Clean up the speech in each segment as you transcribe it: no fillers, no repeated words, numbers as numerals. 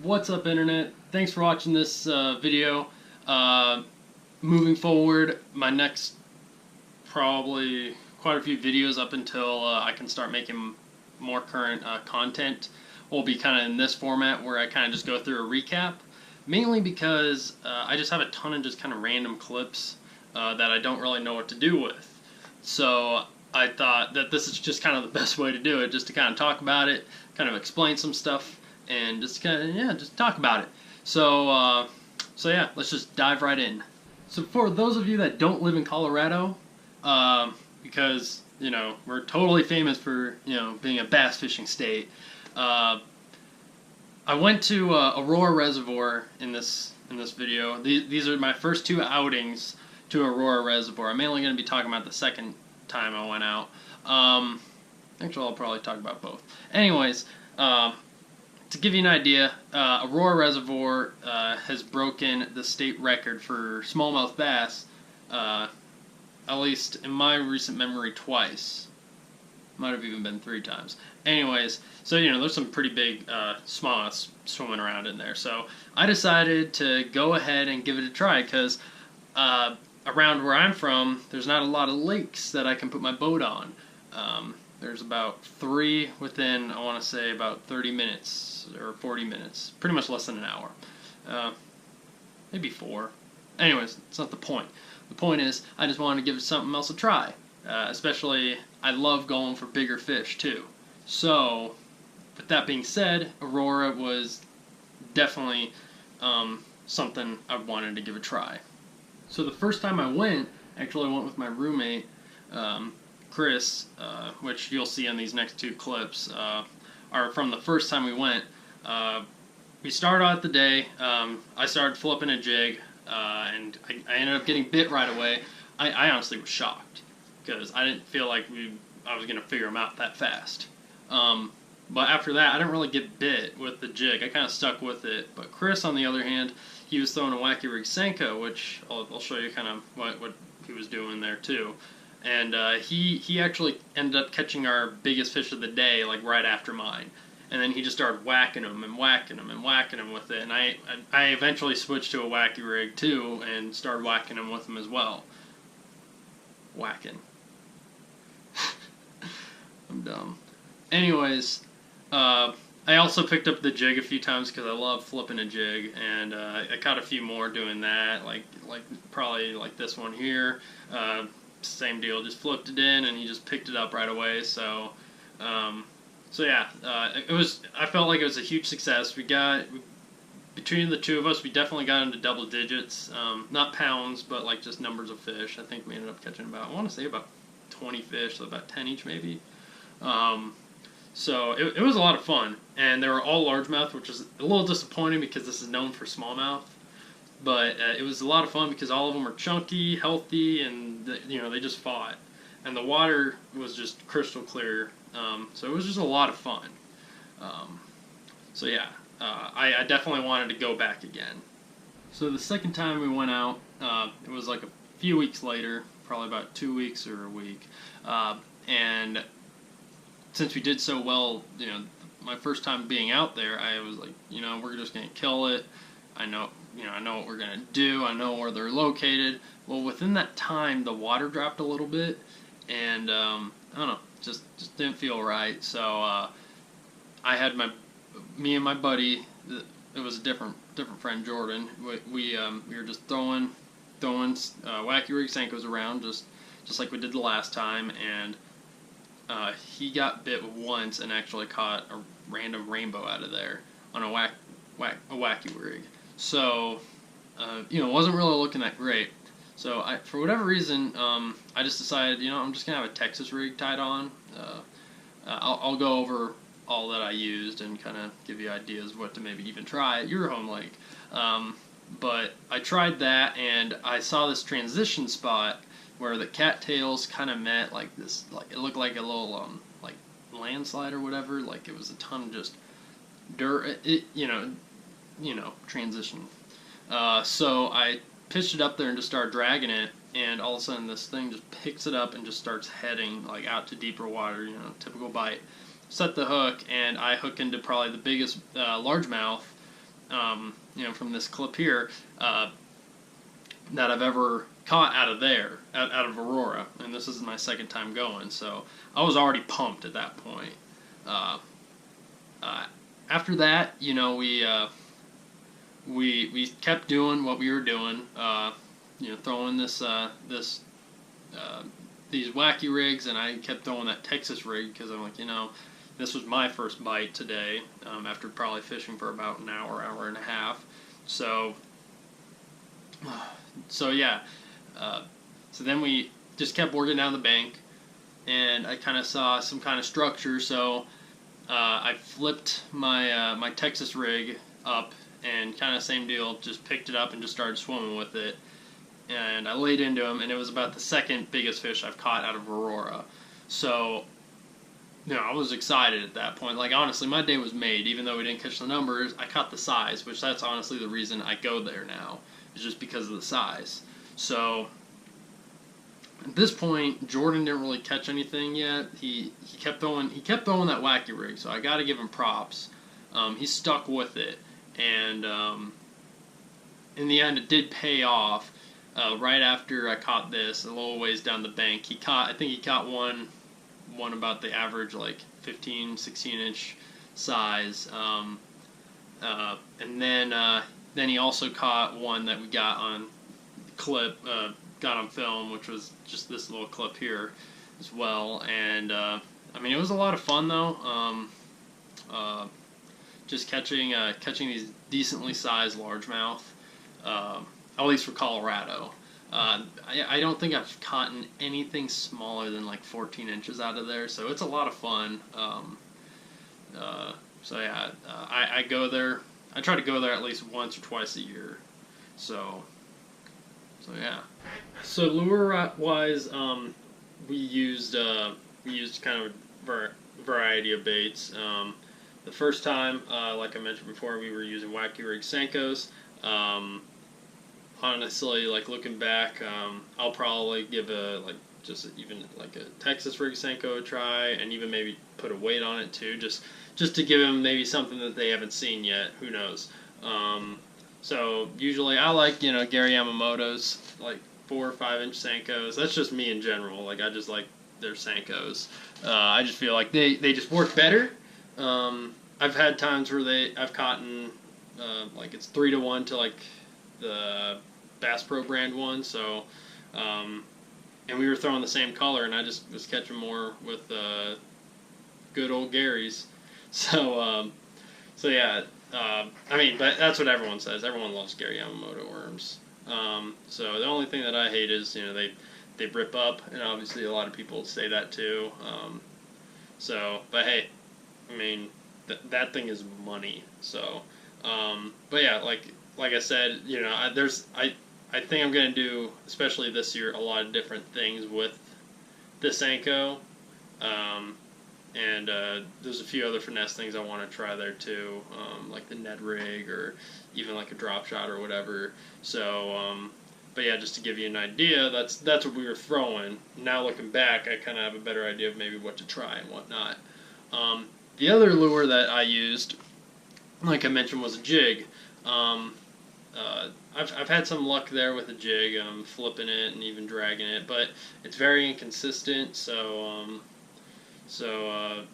What's up, internet? Thanks for watching this video. Moving forward, my next probably quite a few videos up until I can start making more current content will be kind of in this format where I kind of just go through a recap, mainly because I just have a ton of just kind of random clips that I don't really know what to do with. So I thought that this is just kind of the best way to do it, just to kind of talk about it, kind of explain some stuff, and just kind of, just talk about it. So yeah, let's just dive right in. So for those of you that don't live in Colorado, because, we're totally famous for, being a bass fishing state, I went to Aurora Reservoir in this video. These are my first two outings to Aurora Reservoir. I'm mainly going to be talking about the second time I went out. Actually, I'll probably talk about both. Anyways, to give you an idea, Aurora Reservoir has broken the state record for smallmouth bass, at least in my recent memory, twice. Might have even been 3 times. Anyways, so there's some pretty big smallmouths swimming around in there. So I decided to go ahead and give it a try because around where I'm from, there's not a lot of lakes that I can put my boat on. There's about 3 within, I want to say, about 30 minutes or 40 minutes. Pretty much less than an hour. Maybe 4. Anyways, it's not the point. The point is, I just wanted to give something else a try. Especially, I love going for bigger fish, too. So, with that being said, Aurora was definitely something I wanted to give a try. So the first time I went, actually I went with my roommate, Chris, which you'll see in these next 2 clips, are from the first time we went. We started out the day, I started flipping a jig, and I ended up getting bit right away. I honestly was shocked, because I didn't feel like I was going to figure them out that fast. But after that, I didn't really get bit with the jig. I kind of stuck with it. But Chris, on the other hand, he was throwing a wacky rig Senko, which I'll show you kind of what he was doing there too. And he actually ended up catching our biggest fish of the day, like right after mine. And then he just started whacking them and whacking them and whacking them with it. And I eventually switched to a wacky rig too and started whacking them with them as well. Whacking. I'm dumb. Anyways, I also picked up the jig a few times because I love flipping a jig, and I caught a few more doing that, like probably like this one here. Same deal, just flipped it in and he just picked it up right away. So yeah, I felt like it was a huge success. Between the 2 of us, we definitely got into double digits, not pounds, but like just numbers of fish. I think we ended up catching about, I want to say about 20 fish, so about 10 each maybe. So it was a lot of fun, and they were all largemouth, which is a little disappointing because this is known for smallmouth. But it was a lot of fun because all of them were chunky, healthy, and they just fought, and the water was just crystal clear. So it was just a lot of fun. So yeah, I definitely wanted to go back again. So the second time we went out, it was like a few weeks later, probably about 2 weeks or a week, and since we did so well, my first time being out there, I was like, we're just gonna kill it. I know what we're gonna do. I know where they're located. Well, within that time, the water dropped a little bit, and I don't know, just didn't feel right. So I had me and my buddy. It was a different friend, Jordan. We were just throwing wacky rig Senkos around, just like we did the last time, and he got bit once and actually caught a random rainbow out of there on a wacky rig. So, it wasn't really looking that great. So, for whatever reason, I just decided, I'm just going to have a Texas rig tied on. I'll go over all that I used and kind of give you ideas of what to maybe even try at your home lake. But I tried that, and I saw this transition spot where the cattails kind of met like this, like it looked like a little like landslide or whatever, like it was a ton of just dirt, transition. So I pitched it up there and just started dragging it, and all of a sudden this thing just picks it up and just starts heading like out to deeper water, typical bite. Set the hook, and I hook into probably the biggest largemouth, you know, from this clip here, that I've ever caught out of there, out of Aurora, and this is my second time going, so I was already pumped at that point. After that, you know, we kept doing what we were doing, you know, throwing these wacky rigs, and I kept throwing that Texas rig because I'm like, you know, this was my first bite today, after probably fishing for about an hour, hour and a half. So yeah, so then we just kept working down the bank, and I kind of saw some kind of structure, so I flipped my my Texas rig up, and kind of same deal, just picked it up and just started swimming with it, and I laid into him, and it was about the second biggest fish I've caught out of Aurora. So, you know, I was excited at that point. Like, honestly, my day was made. Even though we didn't catch the numbers, I caught the size, which that's honestly the reason I go there now, is just because of the size. So at this point, Jordan didn't really catch anything yet. He kept throwing that wacky rig, so I got to give him props. He stuck with it, and in the end, it did pay off. Right after I caught this, a little ways down the bank, I think he caught one about the average, like 15, 16-inch size, and then he also caught one that we got on clip, got on film, which was just this little clip here as well. And I mean, it was a lot of fun though. Just catching these decently sized largemouth, at least for Colorado. I don't think I've caught anything smaller than like 14 inches out of there, so it's a lot of fun. So yeah, I go there. I try to go there at least once or twice a year. So yeah. So lure wise, we used kind of a variety of baits. The first time, like I mentioned before, we were using wacky rig Senkos. Honestly, like looking back, I'll probably give even a Texas rig Senko a try, and even maybe put a weight on it too, just to give them maybe something that they haven't seen yet. Who knows? So usually I like, you know, Gary Yamamoto's like 4 or 5 inch Senkos. That's just me in general. Like, I just like their Senkos. I just feel like they just work better. I've had times where I've caught like it's 3-to-1 to like the Bass Pro brand one. So, and we were throwing the same color, and I just was catching more with good old Gary's. So yeah. I mean, but that's what everyone says. Everyone loves Gary Yamamoto worms. So the only thing that I hate is, you know, they rip up, and obviously a lot of people say that too. But hey, I mean, that thing is money. So, but yeah, like I said, you know, I think I'm gonna do, especially this year, a lot of different things with the Senko. And there's a few other finesse things I want to try there too, like the Ned rig or even like a drop shot or whatever. So, but yeah, just to give you an idea, that's what we were throwing. Now looking back, I kind of have a better idea of maybe what to try and whatnot. The other lure that I used, like I mentioned, was a jig. I've had some luck there with a jig, flipping it and even dragging it, but it's very inconsistent. So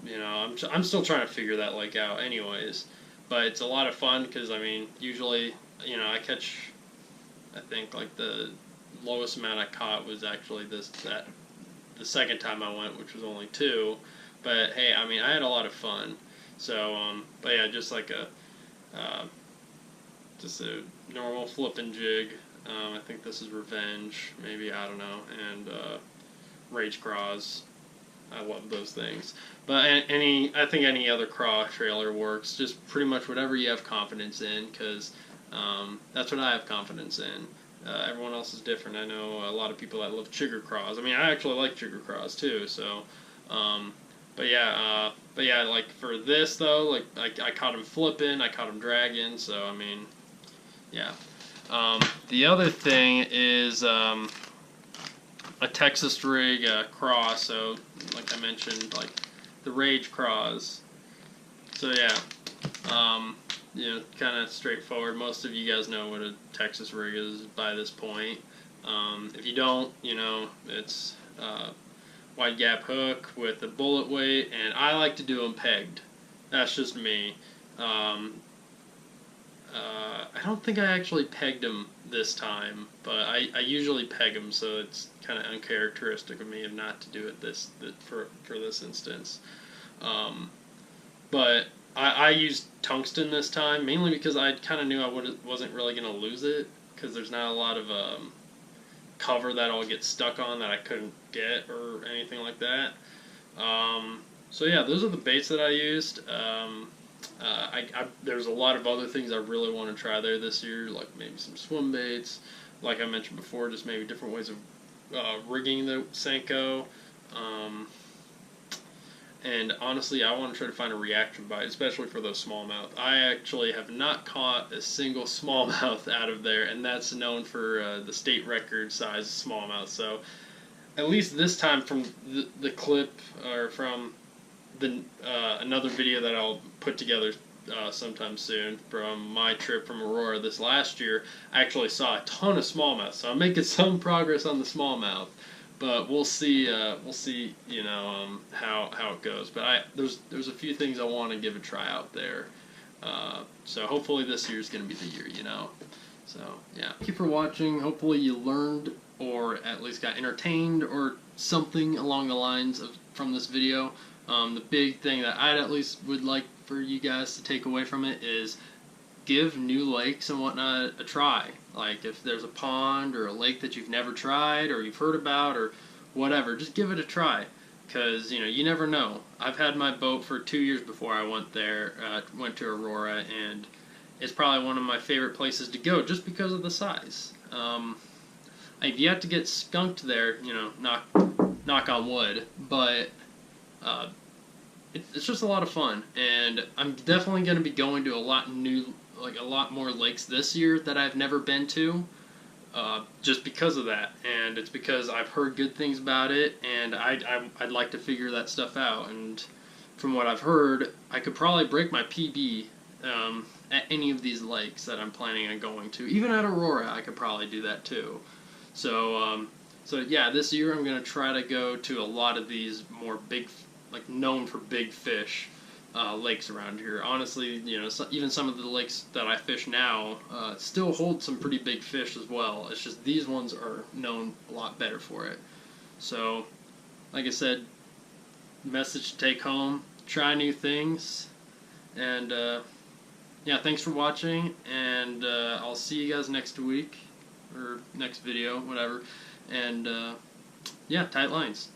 you know, I'm still trying to figure that like out anyways, but it's a lot of fun because, I mean, usually, you know, I catch, I think like the lowest amount I caught was actually the second time I went, which was only 2, but hey, I mean, I had a lot of fun. So but yeah, just like a normal flipping jig. I think this is Revenge, maybe, I don't know, and Rage Craws. I love those things. But I think any other craw trailer works. Just pretty much whatever you have confidence in, because that's what I have confidence in. Everyone else is different. I know a lot of people that love chigger craws. I mean, I actually like chigger craws too. So, but yeah, like for this though, like I caught him flipping, I caught him dragging. So I mean, yeah. The other thing is a Texas rig craw, so like I mentioned, like the Rage craws. So yeah, kind of straightforward. Most of you guys know what a Texas rig is by this point. If you don't, it's wide gap hook with a bullet weight, and I like to do them pegged. That's just me. I don't think I actually pegged them this time, but I usually peg them, so it's kind of uncharacteristic of me of not to do it for this instance. But I used tungsten this time, mainly because I kind of knew I wasn't really going to lose it, because there's not a lot of cover that I'll get stuck on that I couldn't get or anything like that. So yeah, those are the baits that I used. There's a lot of other things I really want to try there this year, like maybe some swim baits, like I mentioned before, just maybe different ways of rigging the Senko. And honestly, I want to try to find a reaction bite, especially for those smallmouth. I actually have not caught a single smallmouth out of there, and that's known for the state record size smallmouth. So at least this time, from the clip, or from the another video that I'll put together sometime soon from my trip from Aurora this last year, I actually saw a ton of smallmouth. So I'm making some progress on the smallmouth. But we'll see. How it goes. But there's a few things I want to give a try out there. So hopefully this year's going to be the year. So yeah. Thank you for watching. Hopefully you learned, or at least got entertained, or something along the lines of from this video. The big thing that I'd at least would like for you guys to take away from it is give new lakes and whatnot a try. Like if there's a pond or a lake that you've never tried or you've heard about or whatever, just give it a try, because you never know. I've had my boat for 2 years before I went there, went to Aurora, and it's probably one of my favorite places to go just because of the size. If you have to get skunked there, knock on wood, but it's just a lot of fun, and I'm definitely going to be going to a lot more lakes this year that I've never been to, just because of that. And it's because I've heard good things about it, and I'd like to figure that stuff out. And from what I've heard, I could probably break my PB at any of these lakes that I'm planning on going to. Even at Aurora, I could probably do that too. So yeah, this year I'm going to try to go to a lot of these more known for big fish lakes around here. Honestly, even some of the lakes that I fish now still hold some pretty big fish as well. It's just these ones are known a lot better for it. So, like I said, message to take home: try new things. And yeah, thanks for watching, and I'll see you guys next week or next video, whatever. And yeah, tight lines.